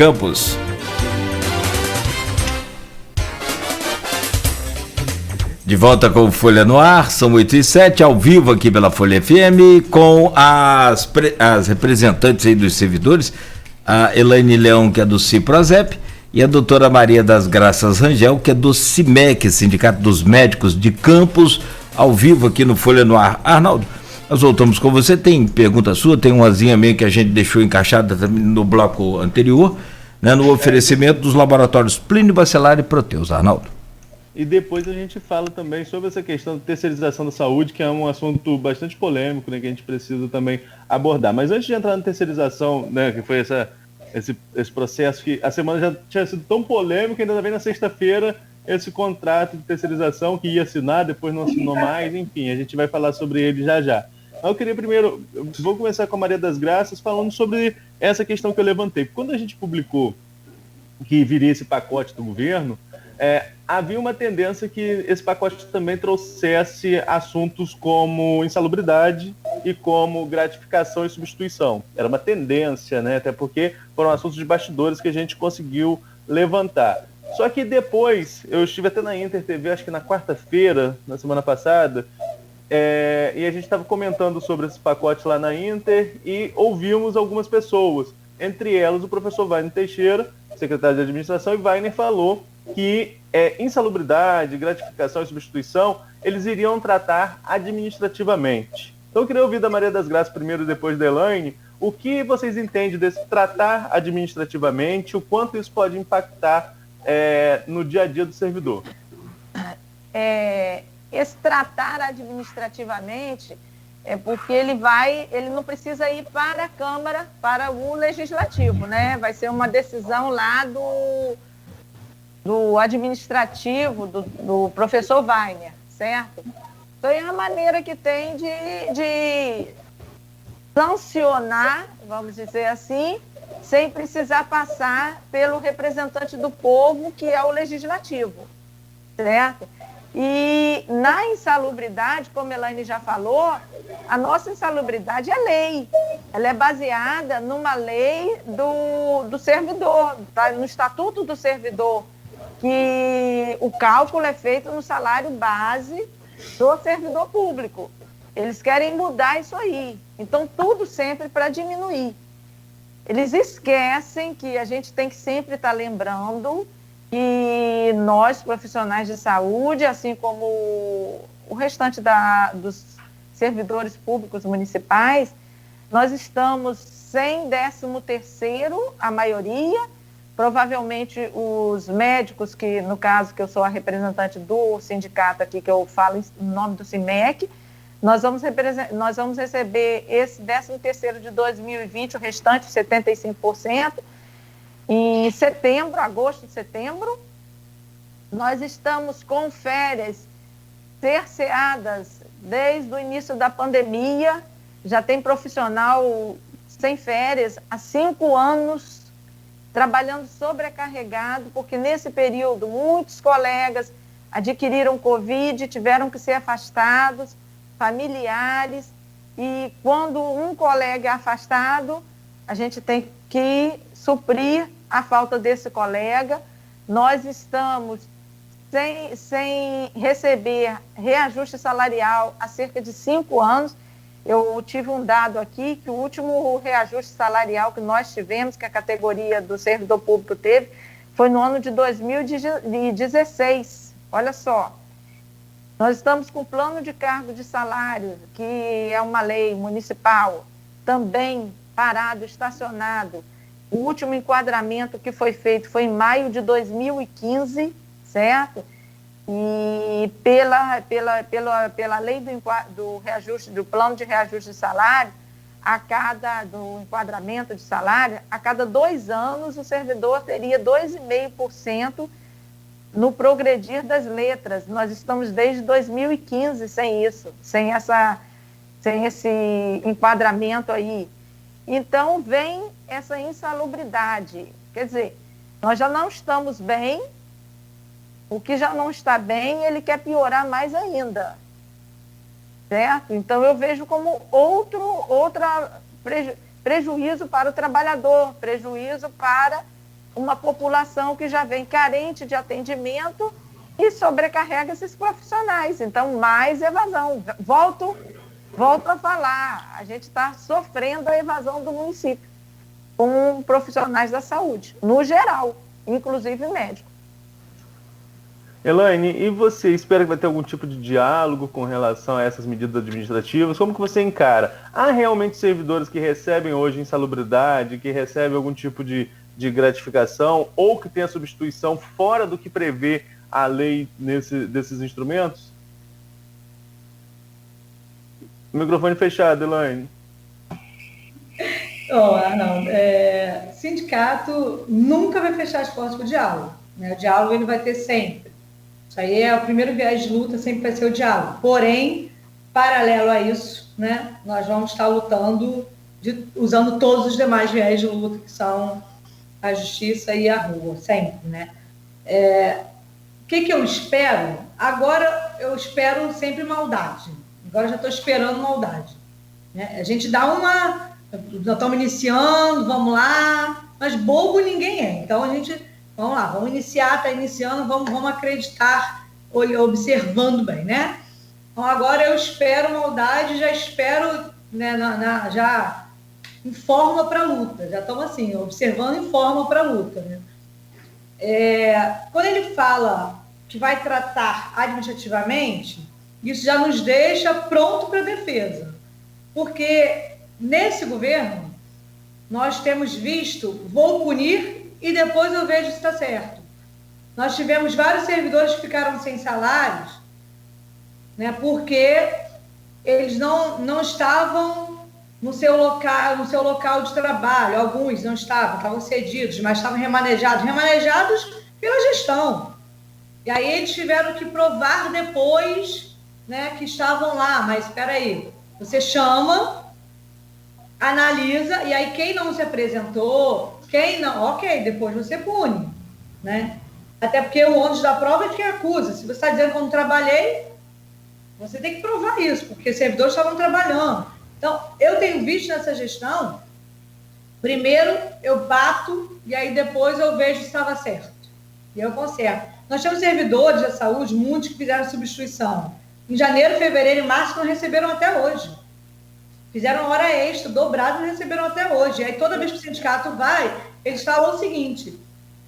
Campos. De volta com Folha no Ar, são 8h07, ao vivo aqui pela Folha FM, com as representantes aí dos servidores, a Elaine Leão, que é do Ciprozep, e a doutora Maria das Graças Rangel, que é do CIMEC, Sindicato dos Médicos de Campos, ao vivo aqui no Folha no Ar. Arnaldo, nós voltamos com você, tem pergunta sua, tem umazinha meio que a gente deixou encaixada também no bloco anterior, né, no oferecimento dos laboratórios Plínio Bacelar e Proteus. Arnaldo. E depois a gente fala também sobre essa questão de terceirização da saúde, que é um assunto bastante polêmico, né, que a gente precisa também abordar. Mas antes de entrar na terceirização, né, que foi esse processo que a semana já tinha sido tão polêmico, ainda vem na sexta-feira esse contrato de terceirização que ia assinar, depois não assinou mais, enfim, a gente vai falar sobre ele já já. Eu queria primeiro, vou começar com a Maria das Graças, falando sobre essa questão que eu levantei. Quando a gente publicou que viria esse pacote do governo, havia uma tendência que esse pacote também trouxesse assuntos como insalubridade e como gratificação e substituição. Era uma tendência, né? Até porque foram assuntos de bastidores que a gente conseguiu levantar. Só que depois, eu estive até na Inter TV, acho que na quarta-feira, na semana passada, e a gente estava comentando sobre esse pacote lá na Inter e ouvimos algumas pessoas, entre elas o professor Wagner Teixeira, secretário de Administração, e Wagner falou que insalubridade, gratificação e substituição, eles iriam tratar administrativamente. Então eu queria ouvir da Maria das Graças primeiro e depois da Elaine, o que vocês entendem desse tratar administrativamente, o quanto isso pode impactar no dia a dia do servidor? Esse tratar administrativamente é porque ele não precisa ir para a Câmara, para o Legislativo, né? Vai ser uma decisão lá do administrativo, do professor Wagner, certo? Então, é a maneira que tem de sancionar, vamos dizer assim, sem precisar passar pelo representante do povo, que é o Legislativo, certo? E na insalubridade, como a Elaine já falou, a nossa insalubridade é lei. Ela é baseada numa lei do servidor, tá? No Estatuto do Servidor, que o cálculo é feito no salário base do servidor público. Eles querem mudar isso aí. Então, tudo sempre para diminuir. Eles esquecem que a gente tem que sempre estar lembrando que nós, profissionais de saúde, assim como o restante dos servidores públicos municipais, nós estamos sem 13º, a maioria. Provavelmente os médicos, que no caso que eu sou a representante do sindicato aqui, que eu falo em nome do CIMEC, nós vamos receber esse 13º de 2020, o restante 75%, em setembro, agosto, setembro. Nós estamos com férias cerceadas desde o início da pandemia, já tem profissional sem férias há 5 anos, trabalhando sobrecarregado, porque nesse período muitos colegas adquiriram Covid, tiveram que ser afastados, familiares, e quando um colega é afastado, a gente tem que suprir a falta desse colega. Nós estamos sem receber reajuste salarial há cerca de 5 anos. Eu tive um dado aqui que o último reajuste salarial que nós tivemos, que a categoria do servidor público teve, foi no ano de 2016. Olha só, nós estamos com o plano de cargo de salário, que é uma lei municipal, também parado, estacionado. O último enquadramento que foi feito foi em maio de 2015, certo? E pela lei do reajuste, do plano de reajuste de salário, do enquadramento de salário, a cada 2 anos o servidor teria 2,5% no progredir das letras. Nós estamos desde 2015 sem isso, sem esse enquadramento aí. Então vem essa insalubridade. Quer dizer, nós já não estamos bem. O que já não está bem, ele quer piorar mais ainda, certo? Então, eu vejo como prejuízo para o trabalhador, prejuízo para uma população que já vem carente de atendimento e sobrecarrega esses profissionais. Então, mais evasão. Volto a falar, a gente está sofrendo a evasão do município com profissionais da saúde, no geral, inclusive médicos. Elaine, e você espera que vai ter algum tipo de diálogo com relação a essas medidas administrativas? Como que você encara? Há realmente servidores que recebem hoje insalubridade, que recebem algum tipo de gratificação ou que tem a substituição fora do que prevê a lei desses instrumentos? Microfone fechado, Elaine. Sindicato nunca vai fechar as portas para o diálogo, né? O diálogo ele vai ter sempre. Isso aí é o primeiro viés de luta, sempre vai ser o diálogo. Porém, paralelo a isso, né, nós vamos estar lutando, usando todos os demais viés de luta, que são a justiça e a rua, sempre, né? O que eu espero? Agora eu espero sempre maldade. Agora eu já estou esperando maldade, né? A gente dá nós estamos iniciando, vamos lá, mas bobo ninguém é. Então a gente, vamos lá, vamos iniciar, está iniciando, vamos acreditar, observando bem, né? Então agora eu espero maldade, já espero, né, já em forma para a luta, já estamos assim, observando em forma para a luta, né? Quando ele fala que vai tratar administrativamente, isso já nos deixa pronto para a defesa, porque nesse governo nós temos visto, vou punir e depois eu vejo se está certo. Nós tivemos vários servidores que ficaram sem salários, né, porque eles não estavam no seu local de trabalho. Alguns não estavam cedidos, mas estavam remanejados pela gestão. E aí eles tiveram que provar depois, né, que estavam lá. Mas espera aí, você chama, analisa, e aí quem não se apresentou, quem não, ok, depois você pune, né? Até porque o ônus da prova é de quem acusa. Se você está dizendo que eu não trabalhei, você tem que provar isso, porque os servidores estavam trabalhando. Então, eu tenho visto nessa gestão, primeiro eu bato e aí depois eu vejo se estava certo. E eu conserto. Nós temos servidores da saúde, muitos que fizeram substituição. Em janeiro, fevereiro e março não receberam até hoje. Fizeram hora extra, dobrada, não receberam até hoje. E aí toda vez que o sindicato vai, eles falam o seguinte: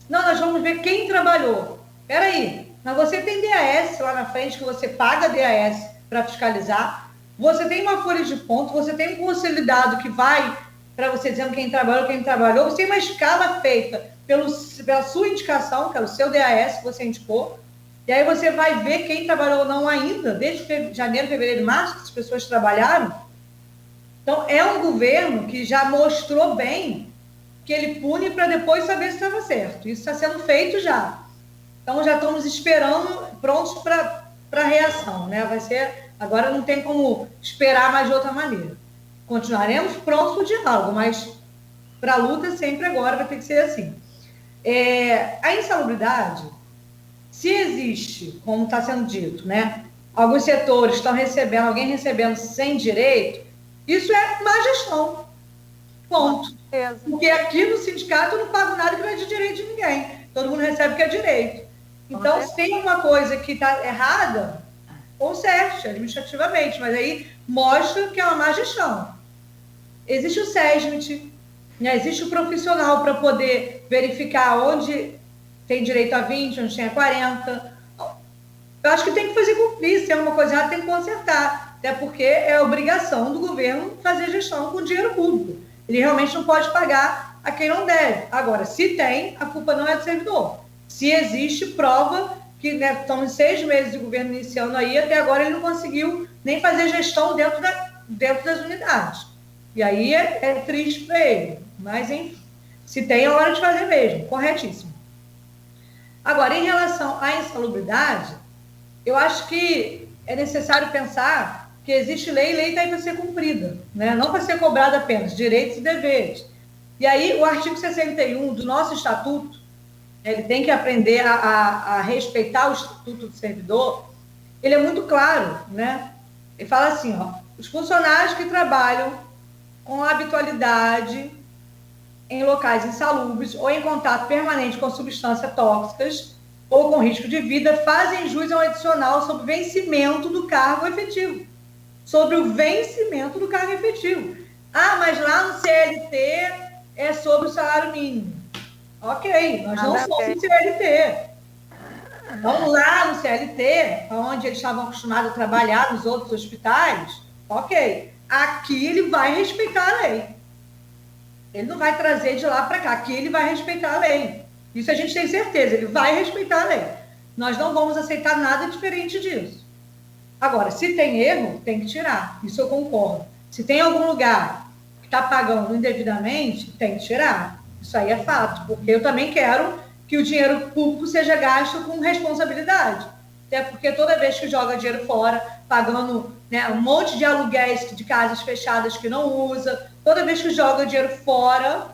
não, nós vamos ver quem trabalhou. Peraí, mas você tem DAS lá na frente, que você paga DAS para fiscalizar, você tem uma folha de ponto, você tem um consolidado que vai para você dizendo quem trabalhou, você tem uma escala feita pela sua indicação, que é o seu DAS que você indicou, e aí você vai ver quem trabalhou ou não ainda, desde janeiro, fevereiro e março, que as pessoas trabalharam. Então, é um governo que já mostrou bem que ele pune para depois saber se estava certo. Isso está sendo feito já. Então, já estamos esperando, prontos para a reação, né? Vai ser, agora não tem como esperar mais de outra maneira. Continuaremos prontos para o diálogo, mas para a luta sempre agora vai ter que ser assim. A insalubridade, se existe, como está sendo dito, né? Alguns setores estão recebendo, alguém recebendo sem direito, isso é má gestão. Ponto. Porque aqui no sindicato eu não pago nada que não é de direito de ninguém. Todo mundo recebe o que é direito. Então, se tem uma coisa que está errada, conserte administrativamente, mas aí mostra que é uma má gestão. Existe o SESMIT, né? Existe o profissional para poder verificar onde tem direito a 20, onde tem a 40. Eu acho que tem que fazer cumprir. Se é uma coisa errada, tem que consertar. Até porque é obrigação do governo fazer gestão com dinheiro público. Ele realmente não pode pagar a quem não deve. Agora, se tem, a culpa não é do servidor. Se existe, prova que, né, estão em 6 meses de governo iniciando aí, até agora ele não conseguiu nem fazer gestão dentro das unidades. E aí é triste para ele. Mas, enfim, se tem, é hora de fazer mesmo. Corretíssimo. Agora, em relação à insalubridade, eu acho que é necessário pensar que existe lei, e lei está aí para ser cumprida, né? Não para ser cobrada apenas, direitos e deveres. E aí, o artigo 61 do nosso estatuto, ele tem que aprender a respeitar o estatuto do servidor, ele é muito claro, né? Ele fala assim, ó, os funcionários que trabalham com habitualidade em locais insalubres ou em contato permanente com substâncias tóxicas ou com risco de vida fazem jus ao adicional sobre o vencimento do cargo efetivo. Sobre o vencimento do cargo efetivo. Ah, mas lá no CLT é sobre o salário mínimo. Ok, nós não somos CLT. Então, lá no CLT, onde eles estavam acostumados a trabalhar nos outros hospitais, ok. Aqui ele vai respeitar a lei. Ele não vai trazer de lá para cá. Aqui ele vai respeitar a lei. Isso a gente tem certeza, ele vai respeitar a lei. Nós não vamos aceitar nada diferente disso. Agora, se tem erro, tem que tirar. Isso eu concordo. Se tem algum lugar que está pagando indevidamente, tem que tirar. Isso aí é fato, porque eu também quero que o dinheiro público seja gasto com responsabilidade. Até porque toda vez que joga dinheiro fora, pagando, né, um monte de aluguéis de casas fechadas que não usa, toda vez que joga dinheiro fora,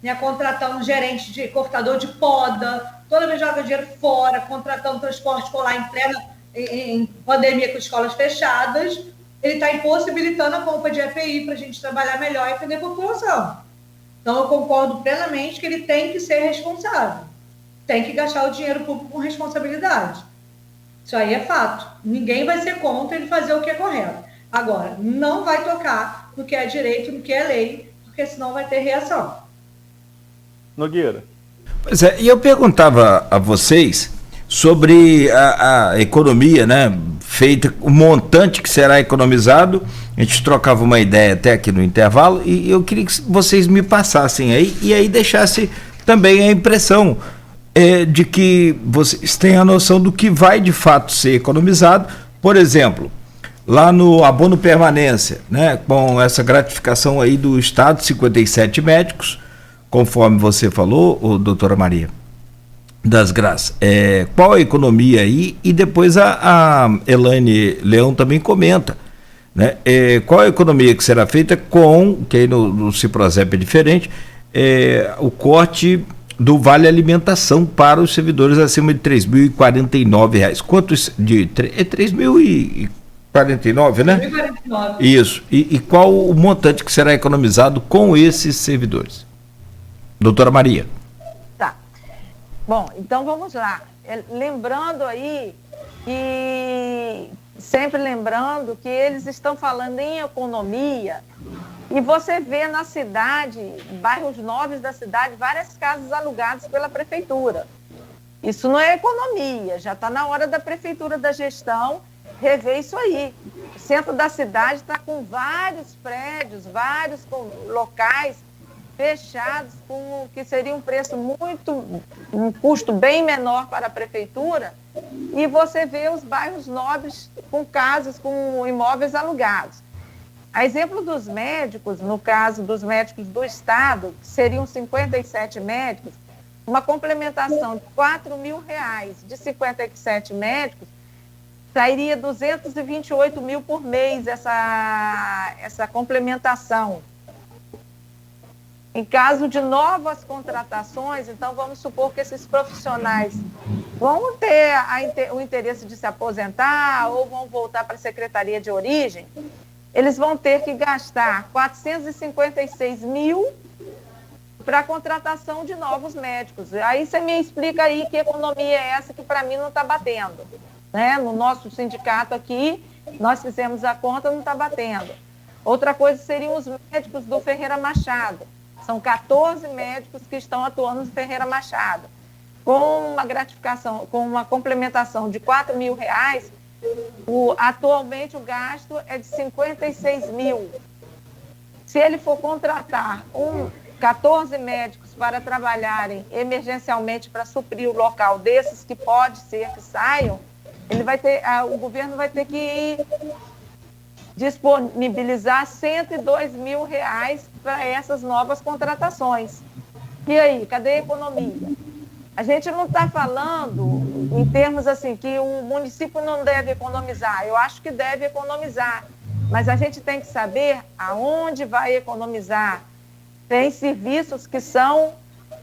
né, contratando um gerente de cortador de poda, toda vez que joga dinheiro fora, contratando transporte escolar em pandemia com escolas fechadas, ele está impossibilitando a compra de EPI para a gente trabalhar melhor e atender a população. Então, eu concordo plenamente que ele tem que ser responsável. Tem que gastar o dinheiro público com responsabilidade. Isso aí é fato. Ninguém vai ser contra ele fazer o que é correto. Agora, não vai tocar no que é direito, no que é lei, porque senão vai ter reação. Nogueira. Pois é, e eu perguntava a vocês sobre a economia, né? Feita, o montante que será economizado. A gente trocava uma ideia até aqui no intervalo e eu queria que vocês me passassem aí e aí deixasse também a impressão de que vocês têm a noção do que vai de fato ser economizado. Por exemplo, lá no abono permanência, né, com essa gratificação aí do Estado, 57 médicos, conforme você falou, doutora Maria das Graças, qual a economia aí? E depois a Elaine Leão também comenta, né, qual a economia que será feita com, que aí no Ciprozep é diferente, o corte do Vale Alimentação para os servidores acima de R$ 3.049. Quantos de R$3.049, né? 3.049. Isso. E qual o montante que será economizado com esses servidores? Doutora Maria. Tá. Bom, então vamos lá. Lembrando aí que sempre lembrando que eles estão falando em economia. E você vê na cidade, bairros nobres da cidade, várias casas alugadas pela prefeitura. Isso não é economia, já está na hora da prefeitura, da gestão, rever isso aí. O centro da cidade está com vários prédios, vários locais fechados, com que seria um preço um custo bem menor para a prefeitura, e você vê os bairros nobres com casas, com imóveis alugados. A exemplo dos médicos, no caso dos médicos do Estado, que seriam 57 médicos, uma complementação de R$4.000 de 57 médicos, sairia R$228 mil por mês essa complementação. Em caso de novas contratações, então vamos supor que esses profissionais vão ter o interesse de se aposentar ou vão voltar para a Secretaria de Origem, eles vão ter que gastar R$456 mil para a contratação de novos médicos. Aí você me explica aí que economia é essa que para mim não está batendo. Né? No nosso sindicato aqui, nós fizemos a conta, não está batendo. Outra coisa seriam os médicos do Ferreira Machado. São 14 médicos que estão atuando no Ferreira Machado. Com uma gratificação, com uma complementação de R$4.000, atualmente o gasto é de 56 mil. Se ele for contratar 14 médicos para trabalharem emergencialmente para suprir o local desses que pode ser que saiam, o governo vai ter que disponibilizar R$102 mil para essas novas contratações. E aí, cadê a economia? A gente não está falando em termos assim que o município não deve economizar. Eu acho que deve economizar, mas a gente tem que saber aonde vai economizar. Tem serviços que são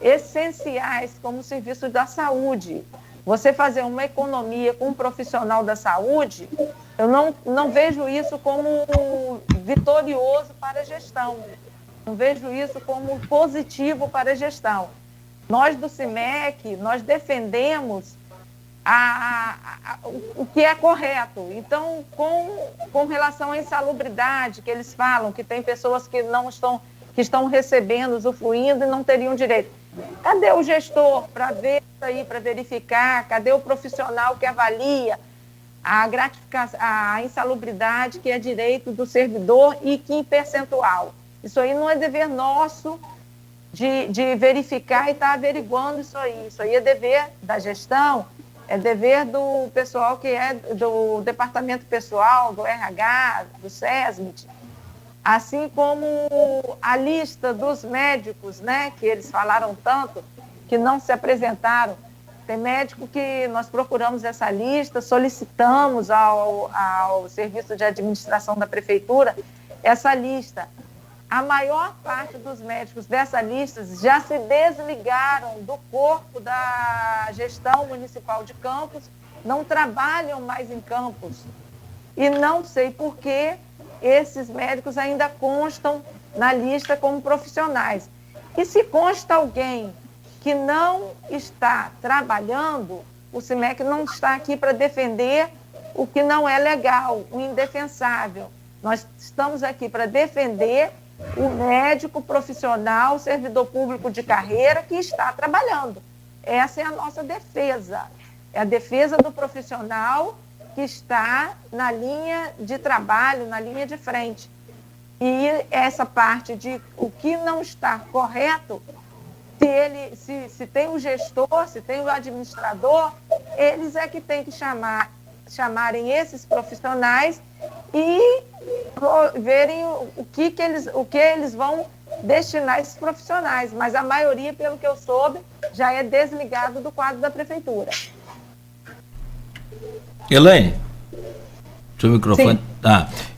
essenciais, como o serviço da saúde. Você fazer uma economia com um profissional da saúde, eu não vejo isso como vitorioso para a gestão. Não vejo isso como positivo para a gestão. Nós do CIMEC, nós defendemos o que é correto. Então, com relação à insalubridade, que eles falam que tem pessoas que estão recebendo, usufruindo e não teriam direito. Cadê o gestor para ver isso aí, para verificar? Cadê o profissional que avalia a gratificação, a insalubridade, que é direito do servidor e que em percentual? Isso aí não é dever nosso de verificar e estar averiguando isso aí. Isso aí é dever da gestão, é dever do pessoal que é do departamento pessoal, do RH, do SESMIT, assim como a lista dos médicos, né, que eles falaram tanto, que não se apresentaram. Tem médico que nós procuramos essa lista, solicitamos ao Serviço de Administração da Prefeitura essa lista. A maior parte dos médicos dessa lista já se desligaram do corpo da gestão municipal de Campos, não trabalham mais em Campos. E não sei por que esses médicos ainda constam na lista como profissionais. E se consta alguém que não está trabalhando, o CIMEC não está aqui para defender o que não é legal, o indefensável. Nós estamos aqui para defender o médico profissional, servidor público de carreira que está trabalhando. Essa é a nossa defesa. É a defesa do profissional que está na linha de trabalho, na linha de frente. E essa parte de o que não está correto, se tem o gestor, se tem o administrador, eles é que têm que chamarem esses profissionais e verem o que eles vão destinar esses profissionais. Mas a maioria, pelo que eu soube, já é desligado do quadro da prefeitura. Elaine, seu microfone.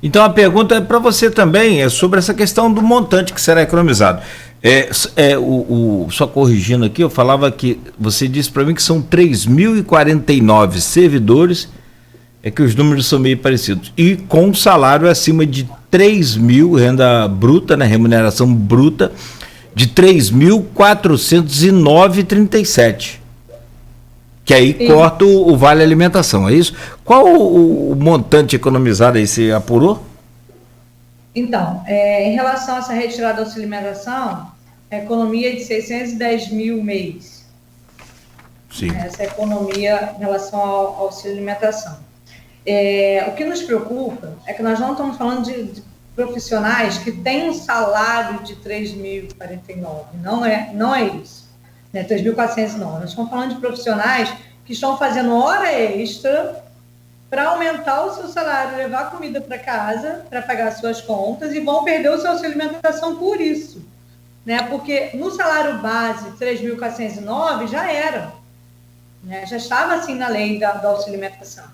Então a pergunta é para você também, é sobre essa questão do montante que será economizado. Só corrigindo aqui, eu falava que você disse para mim que são 3.049 servidores, que os números são meio parecidos, e com salário acima de 3.000, renda bruta, né, remuneração bruta, de 3.409,37. Que aí corta o vale alimentação, é isso? Qual o montante economizado aí, você apurou? Então, em relação a essa retirada da auxílio alimentação, a economia é de 610 mil mês. Sim. Essa economia em relação ao auxílio alimentação. O que nos preocupa é que nós não estamos falando de profissionais que têm um salário de 3.049. Não é isso. 3.409. Nós estamos falando de profissionais que estão fazendo hora extra para aumentar o seu salário, levar comida para casa, para pagar suas contas, e vão perder o seu auxílio alimentação por isso. Porque no salário base, 3.409, já era. Já estava assim na lei da auxílio alimentação.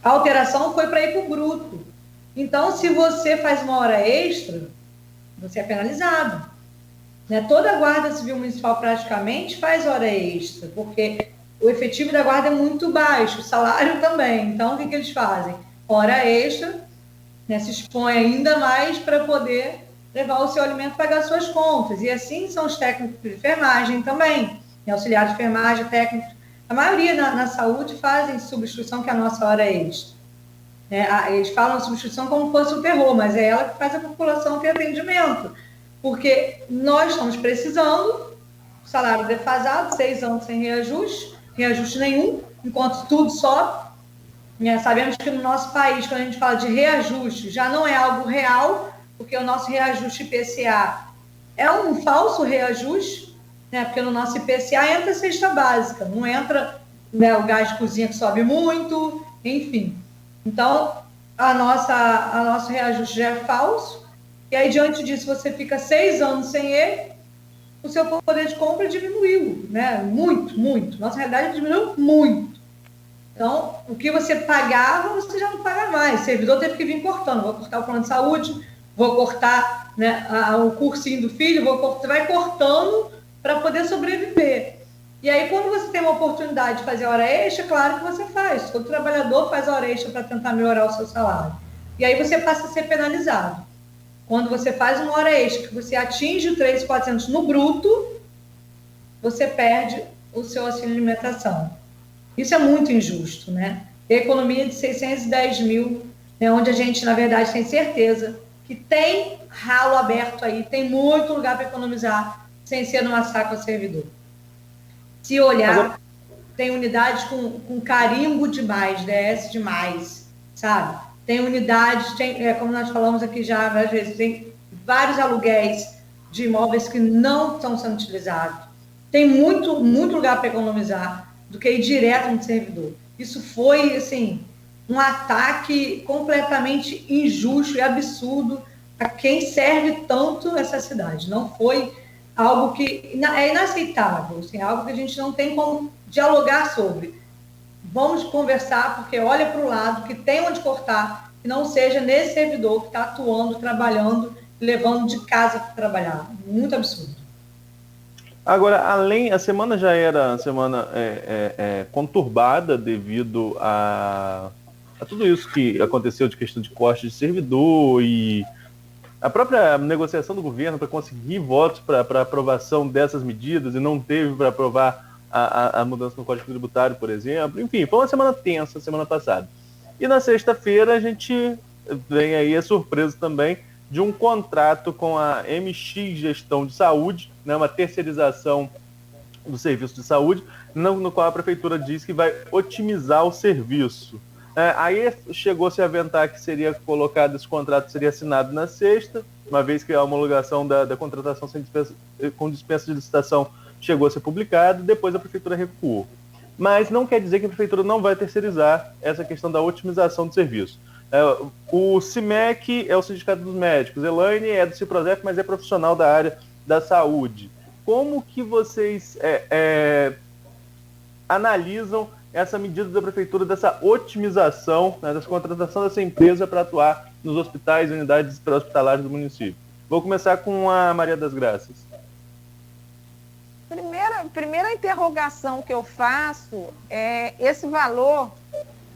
A alteração foi para ir para o bruto. Então, se você faz uma hora extra, você é penalizado. Toda a Guarda Civil Municipal praticamente faz hora extra, porque o efetivo da Guarda é muito baixo, o salário também. Então, o que eles fazem? Hora extra, se expõe ainda mais para poder levar o seu alimento e pagar suas contas. E assim são os técnicos de enfermagem também, auxiliares de enfermagem, técnicos. A maioria na saúde fazem substituição, que é a nossa hora extra. Eles falam substituição como se fosse o terror, mas é ela que faz a população ter atendimento. Porque nós estamos precisando, salário defasado, 6 anos sem reajuste nenhum, enquanto tudo sobe. Sabemos que no nosso país, quando a gente fala de reajuste, já não é algo real, porque o nosso reajuste IPCA é um falso reajuste, porque no nosso IPCA entra a cesta básica, não entra o gás de cozinha que sobe muito, enfim. Então, o nosso reajuste já é falso. E aí, diante disso, você fica 6 anos sem ele, o seu poder de compra diminuiu, muito, muito. Nossa realidade diminuiu muito. Então, o que você pagava, você já não paga mais. O servidor teve que vir cortando. Vou cortar o plano de saúde, vou cortar o cursinho do filho, vai cortando para poder sobreviver. E aí, quando você tem uma oportunidade de fazer hora extra, claro que você faz. Todo trabalhador faz hora extra para tentar melhorar o seu salário. E aí você passa a ser penalizado. quando você faz uma hora extra, que você atinge o 3.400 no bruto, você perde o seu auxílio alimentação. Isso é muito injusto, né? E a economia de 610 mil, né, onde a gente, na verdade, tem certeza que tem ralo aberto aí, tem muito lugar para economizar, sem ser no massacre ao servidor. Se olhar, tem unidades com carimbo demais, DS demais, sabe? Tem unidades, como nós falamos aqui já várias vezes, tem vários aluguéis de imóveis que não estão sendo utilizados. Tem muito lugar para economizar do que ir direto no servidor. Isso foi, assim, um ataque completamente injusto e absurdo a quem serve tanto essa cidade. Não foi algo que é inaceitável, assim, algo que a gente não tem como dialogar sobre. Vamos conversar, porque olha para o lado, que tem onde cortar, que não seja nesse servidor que está atuando, trabalhando, levando de casa para trabalhar. Muito absurdo. Agora, a semana já era uma semana conturbada devido a tudo isso que aconteceu de questão de corte de servidor e a própria negociação do governo para conseguir votos para aprovação dessas medidas e não teve para aprovar a mudança no Código Tributário, por exemplo. Enfim, foi uma semana tensa semana passada. E na sexta-feira a gente vem aí a surpresa também de um contrato com a MX Gestão de Saúde, né, uma terceirização do serviço de saúde, no qual a prefeitura diz que vai otimizar o serviço. Aí chegou-se a aventar que seria colocado, esse contrato seria assinado na sexta, uma vez que a homologação da contratação com dispensa de licitação chegou a ser publicada, depois a prefeitura recuou. Mas não quer dizer que a prefeitura não vai terceirizar essa questão da otimização do serviço. O CIMEC é o Sindicato dos Médicos, Elaine é do Ciprozef, mas é profissional da área da saúde. Como que vocês analisam essa medida da prefeitura, dessa otimização, né, dessa contratação dessa empresa para atuar nos hospitais e unidades pré-hospitalares do município? Vou começar com a Maria das Graças. Primeira interrogação que eu faço é esse valor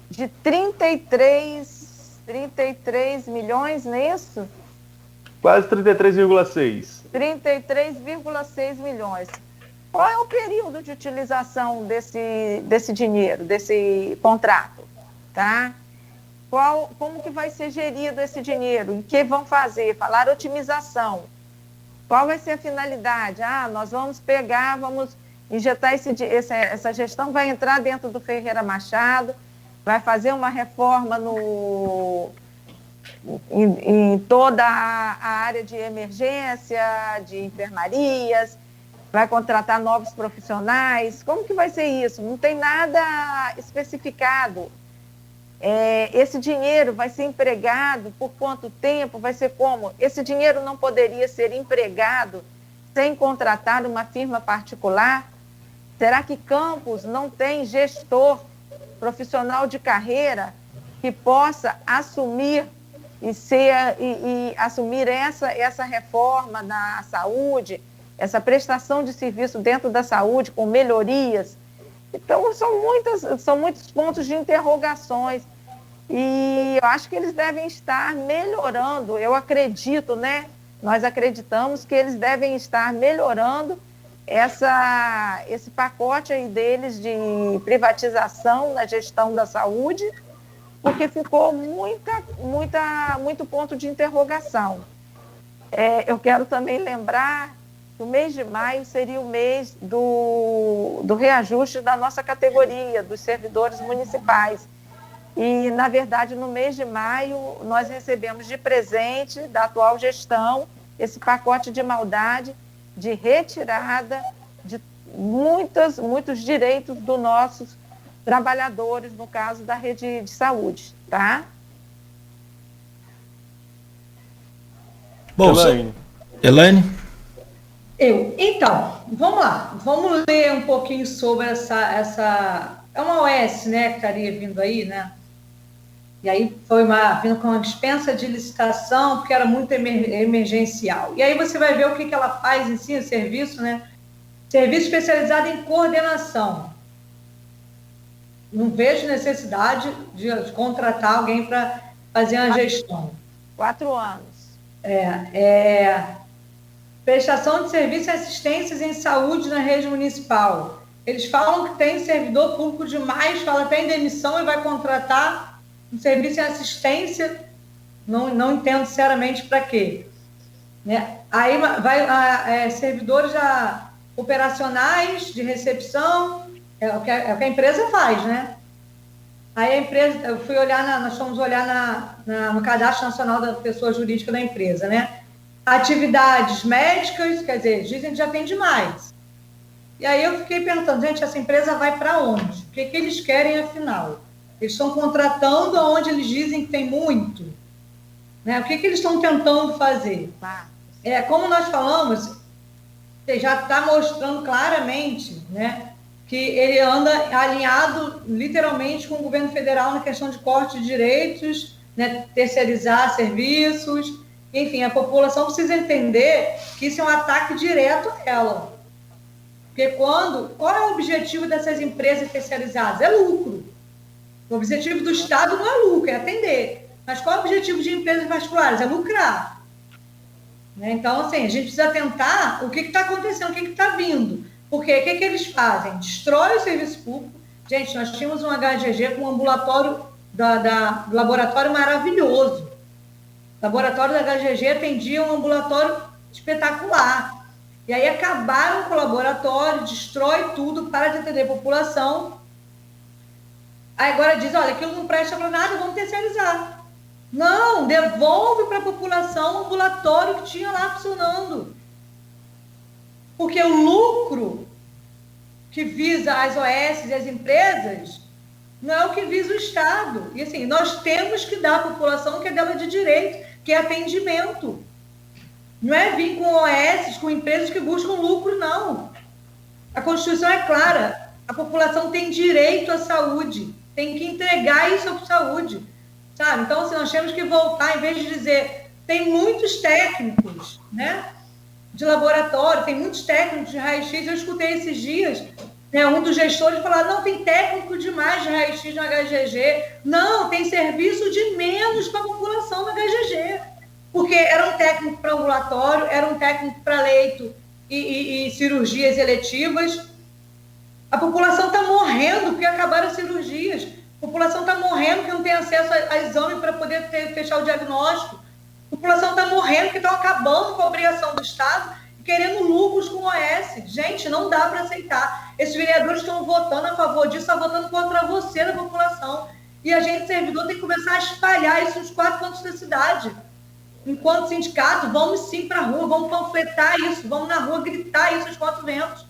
de 33 milhões, não é isso? Quase 33,6. 33,6 milhões. Qual é o período de utilização desse dinheiro, desse contrato? Tá? Como que vai ser gerido esse dinheiro? O que vão fazer? Falar otimização. Qual vai ser a finalidade? Nós vamos pegar, vamos injetar essa gestão, vai entrar dentro do Ferreira Machado, vai fazer uma reforma em toda a área de emergência, de enfermarias, vai contratar novos profissionais. Como que vai ser isso? Não tem nada especificado. Esse dinheiro vai ser empregado por quanto tempo? Vai ser como? Esse dinheiro não poderia ser empregado sem contratar uma firma particular? Será que Campos não tem gestor profissional de carreira que possa assumir assumir essa reforma na saúde, essa prestação de serviço dentro da saúde com melhorias? Então, são muitos pontos de interrogações e eu acho que eles devem estar melhorando. Eu acredito, né? Nós acreditamos que eles devem estar melhorando esse pacote aí deles de privatização na gestão da saúde, porque ficou muito ponto de interrogação. Eu quero também lembrar que o mês de maio seria o mês do reajuste da nossa categoria, dos servidores municipais. E, na verdade, no mês de maio, nós recebemos de presente da atual gestão esse pacote de maldade, de retirada de muitos direitos dos nossos trabalhadores, no caso da rede de saúde, tá? Bom, Elaine? Então, vamos lá. Vamos ler um pouquinho sobre essa... É uma OS, né, que estaria vindo aí, né? E aí foi vindo com uma dispensa de licitação, porque era muito emergencial. E aí você vai ver o que ela faz em si, o serviço, né? Serviço especializado em coordenação. Não vejo necessidade de contratar alguém para fazer uma gestão. 4 anos. Prestação de serviços e assistências em saúde na rede municipal. Eles falam que tem servidor público demais, fala até em demissão e vai contratar um serviço em assistência. Não entendo sinceramente para quê. Né? Aí vai servidores operacionais de recepção, é o que a empresa faz, né? Aí a empresa, eu fui olhar, nós fomos olhar no Cadastro Nacional da Pessoa Jurídica da empresa, né? Atividades médicas, quer dizer, dizem que já tem demais. E aí eu fiquei perguntando, gente, essa empresa vai para onde? O que eles querem afinal? Eles estão contratando onde eles dizem que tem muito? Né? O que eles estão tentando fazer? Como nós falamos, você já está mostrando claramente, né, que ele anda alinhado literalmente com o governo federal na questão de corte de direitos, né, terceirizar serviços. Enfim, a população precisa entender que isso é um ataque direto a ela. Porque qual é o objetivo dessas empresas terceirizadas? É lucro. O objetivo do Estado não é lucro, é atender. Mas qual é o objetivo de empresas particulares? É lucrar. Né? Então, assim, a gente precisa atentar o que está acontecendo, o que está vindo. Porque o que eles fazem? Destrói o serviço público. Gente, nós tínhamos um HGG com um ambulatório do laboratório maravilhoso. O laboratório da HGG atendia um ambulatório espetacular. E aí acabaram com o laboratório, destrói tudo, para de atender a população. Aí agora diz, olha, aquilo não presta para nada, vamos terceirizar. Não, devolve para a população o ambulatório que tinha lá funcionando. Porque o lucro que visa as OS e as empresas não é o que visa o Estado. E assim, nós temos que dar à população o que é dela de direito, que é atendimento. Não é vir com OS, com empresas que buscam lucro, não. A Constituição é clara. A população tem direito à saúde. Tem que entregar isso à saúde. Sabe? Então, assim, nós temos que voltar, em vez de dizer, tem muitos técnicos, né, de laboratório, tem muitos técnicos de raio-x. Eu escutei esses dias, né, um dos gestores falar, não, tem técnico demais de raio-x no HGG. Não, tem serviço de menos para a população no HGG. Porque era um técnico para ambulatório, era um técnico para leito e cirurgias eletivas. A população está morrendo porque acabaram as cirurgias. A população está morrendo porque não tem acesso a exame para poder fechar o diagnóstico. A população está morrendo porque estão acabando com a obrigação do Estado e querendo lucros com o OS. Gente, não dá para aceitar. Esses vereadores estão votando a favor disso, estão votando contra você da população. E a gente, servidor, tem que começar a espalhar isso nos 4 cantos da cidade. Enquanto sindicato, vamos sim para a rua, vamos panfletar isso, vamos na rua gritar isso aos 4 ventos,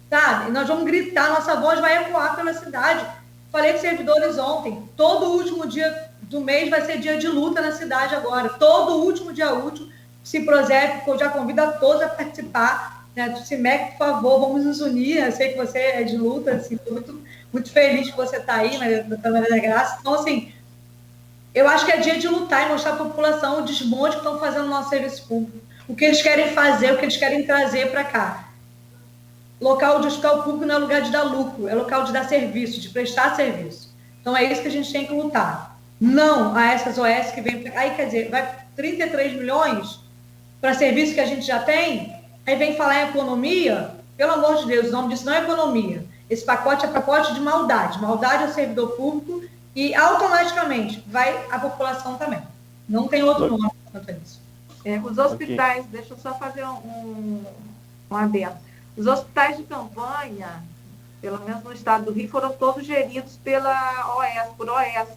sabe? Nós vamos gritar, nossa voz vai ecoar pela cidade. Falei com servidores ontem, todo último dia do mês vai ser dia de luta na cidade agora, todo último dia útil, Ciprozep, eu já convido a todos a participar, né? CIMEC, por favor, vamos nos unir, eu sei que você é de luta, assim, muito, muito feliz que você está aí na Câmara da Graça, então, assim, eu acho que é dia de lutar e mostrar à população o desmonte que estão fazendo no nosso serviço público. O que eles querem fazer, o que eles querem trazer para cá. Local de hospital público não é lugar de dar lucro, é local de dar serviço, de prestar serviço. Então é isso que a gente tem que lutar. Não a essas OS que vêm para cá. Aí, quer dizer, vai 33 milhões para serviço que a gente já tem, aí vem falar em economia, pelo amor de Deus, o nome disso não é economia. Esse pacote é pacote de maldade. Maldade ao servidor público, e automaticamente vai a população também. Não tem outro nome quanto a isso. Os hospitais, deixa eu só fazer um adendo. Os hospitais de campanha, pelo menos no estado do Rio, foram todos geridos por OS.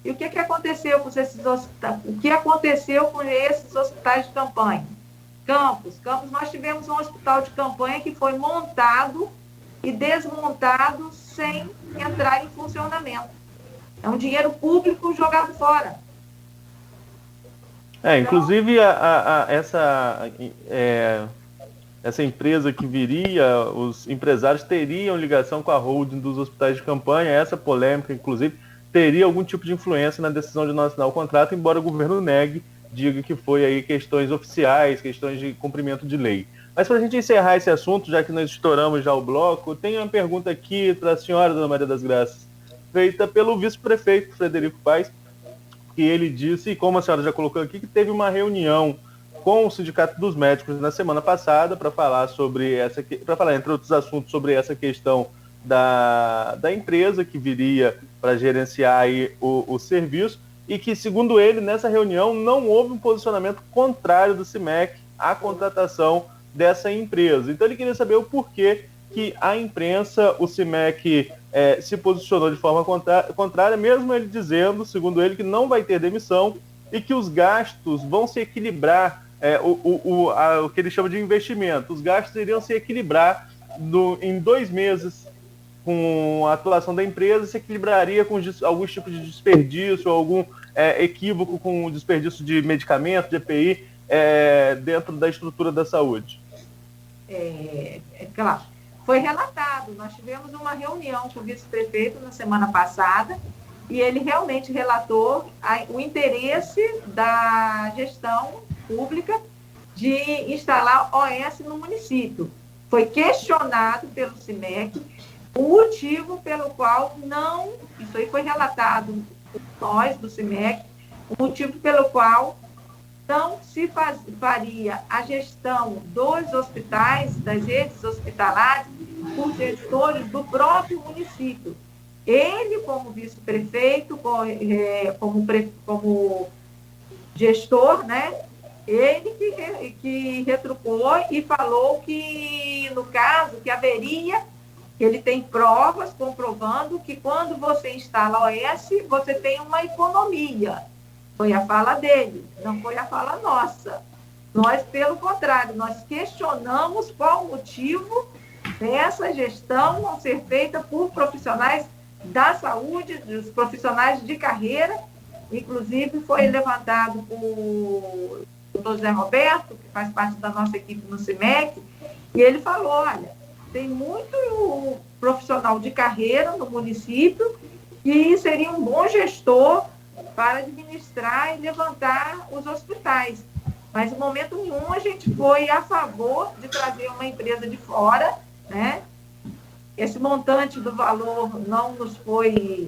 E o que aconteceu com esses hospitais? O que aconteceu com esses hospitais de campanha? Campos, nós tivemos um hospital de campanha que foi montado e desmontado sem entrar em funcionamento. É um dinheiro público jogado fora. Inclusive essa empresa que viria, os empresários teriam ligação com a holding dos hospitais de campanha. Essa polêmica, inclusive, teria algum tipo de influência na decisão de não assinar o contrato, embora o governo negue, diga que foi aí questões oficiais, questões de cumprimento de lei. Mas para a gente encerrar esse assunto, já que nós estouramos já o bloco, tem uma pergunta aqui para a senhora, dona Maria das Graças, feita pelo vice-prefeito Frederico Paes, que ele disse, e como a senhora já colocou aqui, que teve uma reunião com o Sindicato dos Médicos na semana passada para falar entre outros assuntos, sobre essa questão da empresa que viria para gerenciar aí o serviço, e que, segundo ele, nessa reunião não houve um posicionamento contrário do CIMEC à contratação dessa empresa. Então ele queria saber o porquê que a imprensa, o CIMEC, se posicionou de forma contrária, mesmo ele dizendo, segundo ele, que não vai ter demissão e que os gastos vão se equilibrar, o que ele chama de investimento. Os gastos iriam se equilibrar em 2 meses com a atuação da empresa, se equilibraria com alguns tipos de desperdício, algum equívoco com o desperdício de medicamento, de EPI, dentro da estrutura da saúde. Claro. Foi relatado, nós tivemos uma reunião com o vice-prefeito na semana passada e ele realmente relatou o interesse da gestão pública de instalar OS no município. Foi questionado pelo CIMEC o motivo pelo qual não, isso aí foi relatado por nós do CIMEC, o motivo pelo qual não se faria a gestão dos hospitais, das redes hospitalares, por gestores do próprio município. Ele, como vice-prefeito, como gestor, né? Ele que retrucou e falou que, no caso, que haveria, ele tem provas comprovando que quando você instala OS, você tem uma economia. Foi a fala dele, não foi a fala nossa. Nós, pelo contrário, nós questionamos qual o motivo dessa gestão não ser feita por profissionais da saúde, dos profissionais de carreira. Inclusive, foi levantado por o doutor José Roberto, que faz parte da nossa equipe no CIMEC, e ele falou, olha, tem muito profissional de carreira no município que seria um bom gestor para administrar e levantar os hospitais. Mas, em momento nenhum, a gente foi a favor de trazer uma empresa de fora, né? Esse montante do valor não nos foi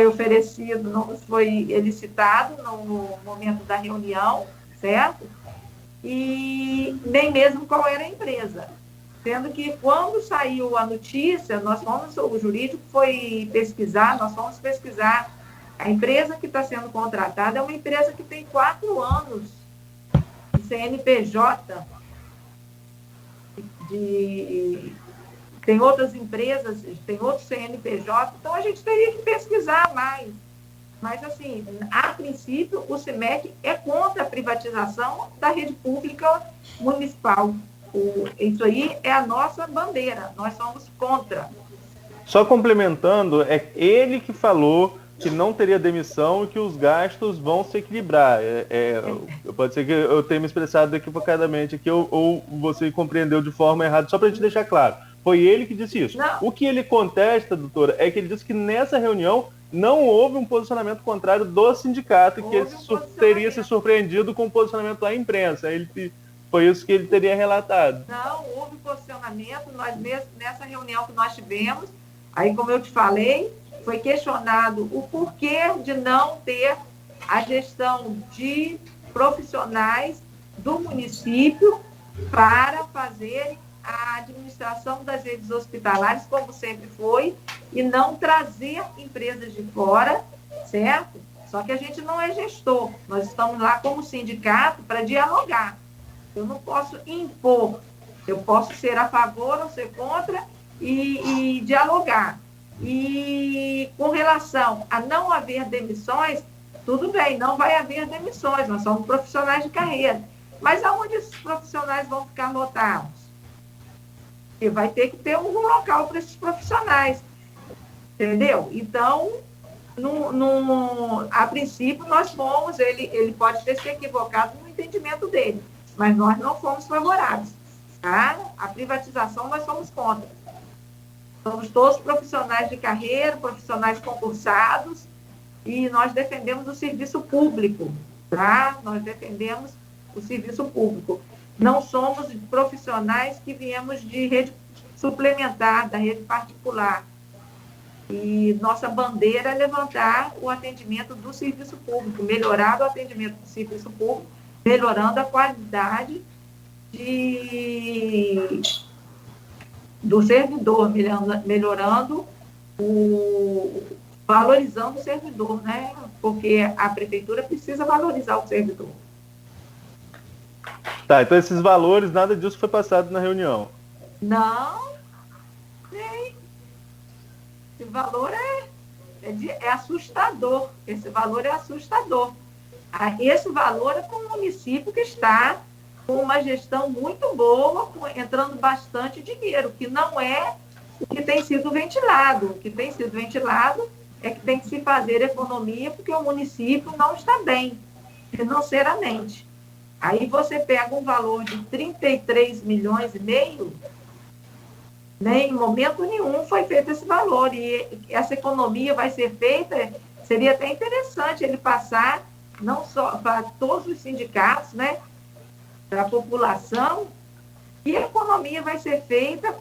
oferecido, não nos foi elicitado no momento da reunião, certo? E nem mesmo qual era a empresa. Sendo que, quando saiu a notícia, o jurídico foi pesquisar, nós fomos pesquisar. A empresa que está sendo contratada é uma empresa que tem 4 anos de CNPJ. Tem outras empresas, tem outros CNPJ, então a gente teria que pesquisar mais. Mas, assim, a princípio, o CIMEC é contra a privatização da rede pública municipal. Isso aí é a nossa bandeira, nós somos contra. Só complementando, é ele que falou que não teria demissão e que os gastos vão se equilibrar. Pode ser que eu tenha me expressado equivocadamente aqui, ou você compreendeu de forma errada, só para a gente deixar claro. Foi ele que disse isso. Não. O que ele contesta, doutora, é que ele disse que nessa reunião não houve um posicionamento contrário do sindicato, que ele teria se surpreendido com o posicionamento da imprensa. Foi isso que ele teria relatado. Não, houve posicionamento, nós mesmos, nessa reunião que nós tivemos, aí, como eu te falei, foi questionado o porquê de não ter a gestão de profissionais do município para fazerem a administração das redes hospitalares, como sempre foi, e não trazer empresas de fora, certo? Só que a gente não é gestor, nós estamos lá como sindicato para dialogar. Eu não posso impor, eu posso ser a favor ou ser contra e dialogar. E com relação a não haver demissões, tudo bem, não vai haver demissões, nós somos profissionais de carreira. Mas aonde esses profissionais vão ficar lotados? E vai ter que ter um local para esses profissionais, entendeu? Então, a princípio, nós fomos, ele pode ter se equivocado no entendimento dele, mas nós não fomos favoráveis, tá? A privatização nós somos contra. Somos todos profissionais de carreira, profissionais concursados, e nós defendemos o serviço público, tá? Nós defendemos o serviço público. Não somos profissionais que viemos de rede suplementar, da rede particular. E nossa bandeira é levantar o atendimento do serviço público, melhorar o atendimento do serviço público, melhorando a qualidade do servidor, melhorando valorizando o servidor, né? Porque a prefeitura precisa valorizar o servidor. Tá, então esses valores, nada disso foi passado na reunião. Não, nem. Esse valor é assustador. Esse valor é assustador. Esse valor é para um município que está com uma gestão muito boa, entrando bastante dinheiro, que não é o que tem sido ventilado. O que tem sido ventilado é que tem que se fazer economia porque o município não está bem financeiramente. Aí você pega um valor de 33 milhões e meio, nem em momento nenhum foi feito esse valor. E essa economia vai ser feita, seria até interessante ele passar, não só para todos os sindicatos, né, da população, e a economia vai ser feita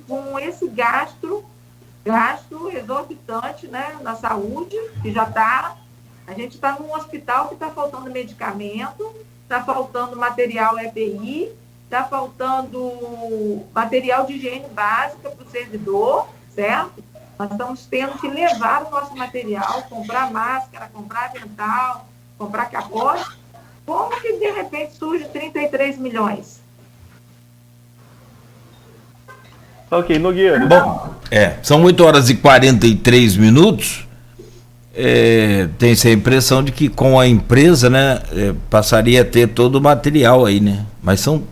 com esse gasto exorbitante, né, na saúde, que já está... A gente está num hospital que está faltando medicamento, está faltando material EPI, está faltando material de higiene básica para o servidor, certo? Nós estamos tendo que levar o nosso material, comprar máscara, comprar avental, comprar capote. Como que, de repente, surge 33 milhões? Ok, Nogueira. Bom, são 8 horas e 43 minutos. Tem-se a impressão de que com a empresa, né, passaria a ter todo o material aí, né? Mas são,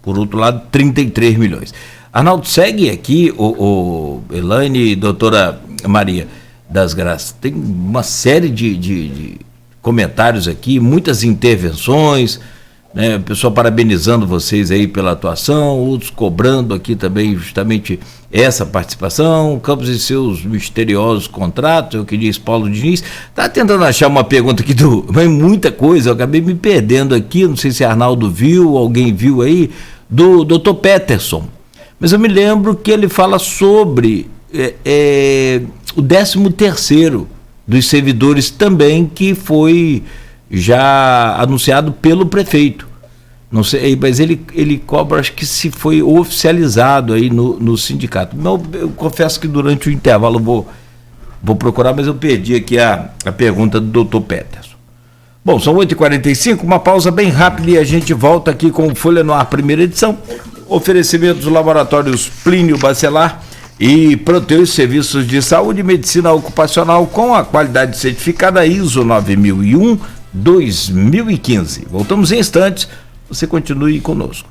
por outro lado, 33 milhões. Arnaldo, segue aqui, o Elaine e doutora Maria das Graças. Tem uma série de comentários aqui, muitas intervenções, né? O pessoal parabenizando vocês aí pela atuação, outros cobrando aqui também justamente essa participação, Campos e seus misteriosos contratos, é o que diz Paulo Diniz. Tá tentando achar uma pergunta aqui mas muita coisa, eu acabei me perdendo aqui, não sei se Arnaldo viu, alguém viu aí, do Dr. Peterson. Mas eu me lembro que ele fala sobre o 13º dos servidores também, que foi já anunciado pelo prefeito. Não sei, mas ele cobra, acho que se foi oficializado aí no sindicato. Não, eu confesso que durante o intervalo vou procurar, mas eu perdi aqui a pergunta do Dr. Peterson. Bom, são 8h45, uma pausa bem rápida e a gente volta aqui com o Folha no Ar, primeira edição. Oferecimento dos laboratórios Plínio Bacelar e Proteus Serviços de Saúde e Medicina Ocupacional com a qualidade certificada ISO 9001-2015. Voltamos em instantes, você continue conosco.